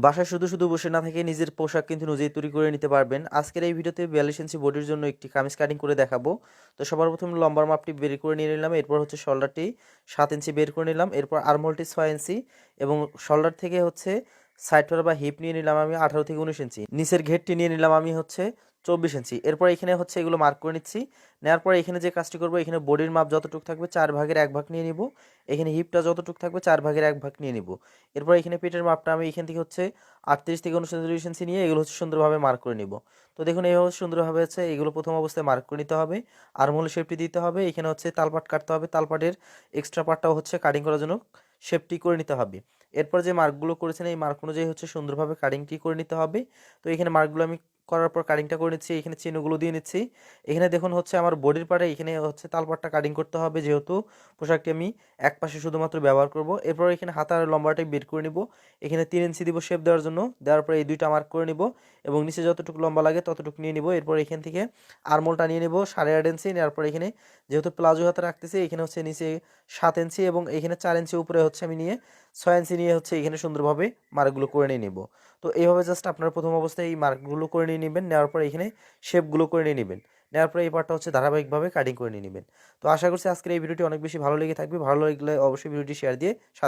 বাসায় শুধু শুধু বসে না থেকে নিজের পোশাক কিন্তু নিজেই তৈরি করে নিতে পারবেন। আজকের এই ভিডিওতে 42 ইঞ্চি বডির জন্য একটি কামিজ কাটিং করে দেখাবো। তো সবার প্রথমে লম্বার মাপটি বের করে নিয়ে নিলাম, এরপর হচ্ছে শোল্ডারটি 7 ইঞ্চি বের করে নিলাম, এরপর আর্মহোলটি 6 ইঞ্চি এবং শোল্ডার থেকে হচ্ছে সাইড বা হিপ নিয়ে নিলাম আমি 18 থেকে 19 ইঞ্চি, নিচের ঘেরটি নিয়ে নিলাম আমি হচ্ছে 24 ইঞ্চি। এরপর এখানে হচ্ছে এগুলো মার্ক করে নিচ্ছি। নেওয়ার পরে এখানে যে কাজটি করবো, এখানে বডির মাপ যতটুকু থাকবে 4 ভাগের 1 ভাগ নিয়ে নিব, এখানে হিপটা যতটুকু থাকবে 4 ভাগের 1 ভাগ নিয়ে নিব। এরপর এখানে পেটের মাপটা আমি এখান থেকে হচ্ছে 38 থেকে 39 ইঞ্চি নিয়ে এগুলো হচ্ছে সুন্দরভাবে মার্ক করে নিব। তো দেখুন এইভাবে সুন্দরভাবে হচ্ছে এগুলো প্রথম অবস্থায় মার্ক করে নিতে হবে। আর্মহোল শেপটি দিতে হবে, এখানে হচ্ছে তালপাট কাটতে হবে, তালপাটের এক্সট্রা পার্টটাও হচ্ছে কাটিং করার জন্য শেপটি করে নিতে হবে। এরপর যে মার্কগুলো করেছেন এই মার্ক অনুযায়ী হচ্ছে সুন্দরভাবে কাটিংটি করে নিতে হবে। তো এখানে মার্কগুলো আমি করার পর কাটিংটা করে নিচ্ছি, এখানে চিহ্নগুলো দিয়ে নিচ্ছি। এখানে দেখুন হচ্ছে আমার বডির পার্টে এখানে হচ্ছে তালপাটটা কাটিং করতে হবে, যেহেতু পোশাকটি আমি এক পাশে শুধুমাত্র ব্যবহার করব। এরপর এখানে হাতার লম্বাটাই বের করে নিব, এখানে 3 ইঞ্চি দিব শেপ দেওয়ার জন্য, দেওয়ার পরে এই দুইটা মার্ক করে নিব এবং নিচে যতটুকু লম্বা লাগে ততটুকু নিয়ে নিব। এরপর এখান থেকে আর্মহোলটা নিয়ে নিব 8.5 ইঞ্চি, নেওয়ার পর এখানে যেহেতু প্লাজো হাতে রাখতেছি এখানে হচ্ছে নিচে 7 ইঞ্চি এবং এখানে 4 ইঞ্চি উপরে হচ্ছে আমি নিয়ে 6 ইঞ্চি নিয়ে হচ্ছে এখানে সুন্দরভাবে মার্কগুলো করে নিয়ে নিব। তো এইভাবে জাস্ট আপনারা প্রথম অবস্থায় এই মার্কগুলো করে নিয়ে নেবেন, নেওয়ার পর এখানে শেপগুলো করে নিয়ে নেবেন, নেওয়ার পরে এই পার্টটা হচ্ছে ধারাবাহিকভাবে কাটিং করে নিয়ে নেবেন। তো আশা করছি আজকের এই ভিডিওটি অনেক বেশি ভালো লেগে থাকবে। ভালো লাগলে অবশ্যই ভিডিওটি শেয়ার দিয়ে